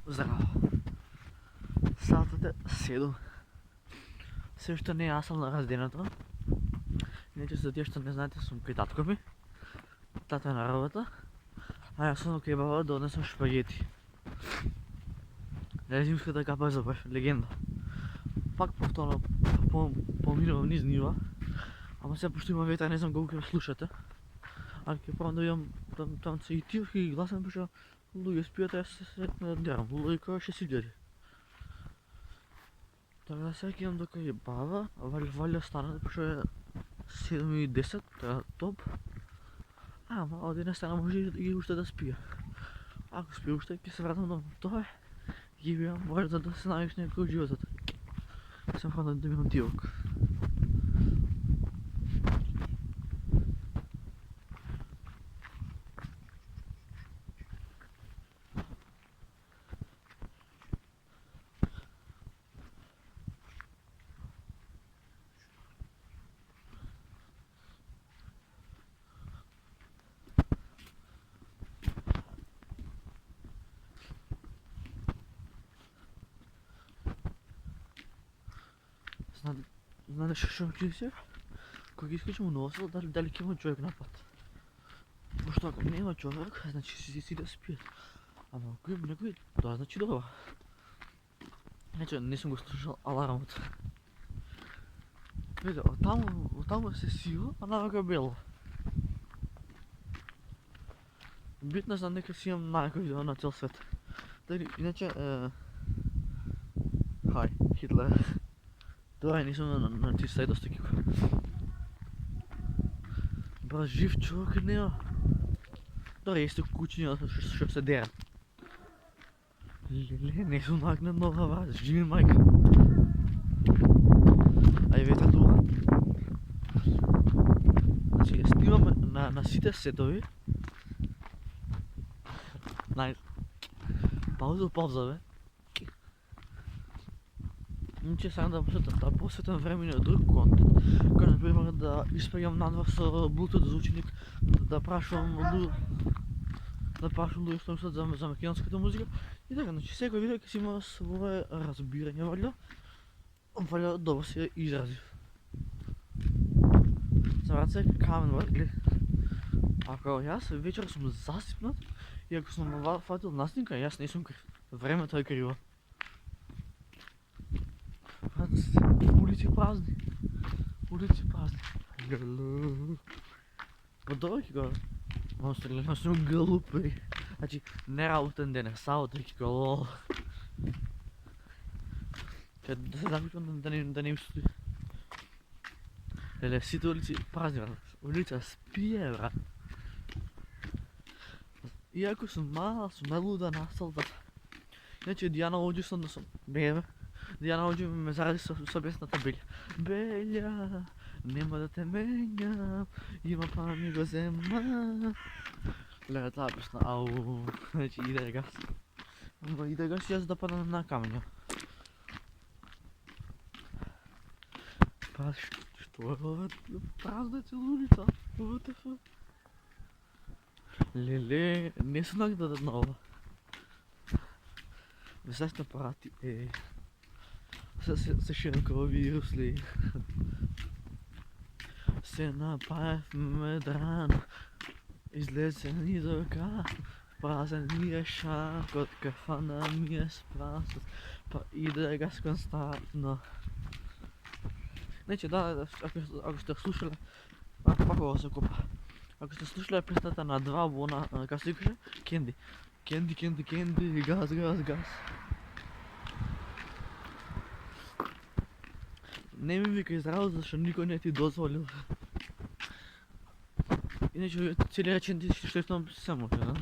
Здрава. Сатът е 7. Също не аз съм на разденето. Иначе за тия, що не знаете, съм кай татко ми. Тата е на работа. А аз съм кай баба да отнесам шпагети. Зимската капа е за легенда. Пак повторно поминавам низ нива. Ама сега почти има ветър, не знам колко ме слушате. Ако правим да имам там се и тих и гласен пиша, луѓе спият, аз се надярам. Луѓе ще си гледи. Така сега имам да кај баба, валја стана, пошто е 7:10, така топ. Ама од една страна може и уште да спија. Ако спија уште, ќе се вратам дома. Тоа е. Ги биам, може да се навикне кој животот. Сам хвана да имам дивок. Знаеш што ќе се? Кога ги искачам носел, дали ќе има човек на пат. Пошто ако нема човек, значи си да спият. Ама ако има некој, тоа значи добро. Значи не сум го слушал алармот. Виде, оттаму се сиво, а навека бело. Битно знам дека си имам најакој на цел свет. Дали, иначе, хај, Хитлер. Тоа не сум на ти сајд доста кико. Брат, жив човек нема. Добре, есте кучиња што се дерат. Леле, не сум нагнат нова вас, живи мајка. Ај ветра духа. Значи, снимаме на сите сетови. Пауза, бе. Иначе сакам да посветам време на друг контент, кој например да испаѓам надвор со Bluetooth звученик, да прашувам луѓе што мислат за македонската музика и така, значи секој видео ќе си има свое разбирање, валја добро се изразив. Забрат се камен, глед. Ако јас вечер сум засипнат и ако сум фатил наснимка, јас не сум крив. Времето е криво. Улици празни. По-добро ќе го монстрилено сум глупи. Значи, не работен ден, сабота ќе го лол. Че да се заклучам да не им стои. Леле, сите улици празни, брат. Улица спие, брат. Иако сум мал, сум налуда насталта. Иначе Дијана Оџи да сум бебе. Дијана Оџи ме заради со песната Белја. Белја, нема да те менјам, има па ми го зема. Леле, таа песна, ау, значи иде гас. Ама иде гас јас да падам на камења. Па што е ова празна цела улица? WTF? Леле, не сум нагнат на ова. Висаш на апарати, се широко вирусли. Се напаевме драно, излезе ни до ръка. Празен ми е шанкот, кафана ми е спрасът, па иде газ константно. Значи да, ако сте слушали, пак го се купа. Ако сте слушали песната на 2 албума, како се викаше? Кенди. Кенди, газ. Не ми вика здраво, зашто никој не ти дозволил. Иначе целиот речен ти што само, да?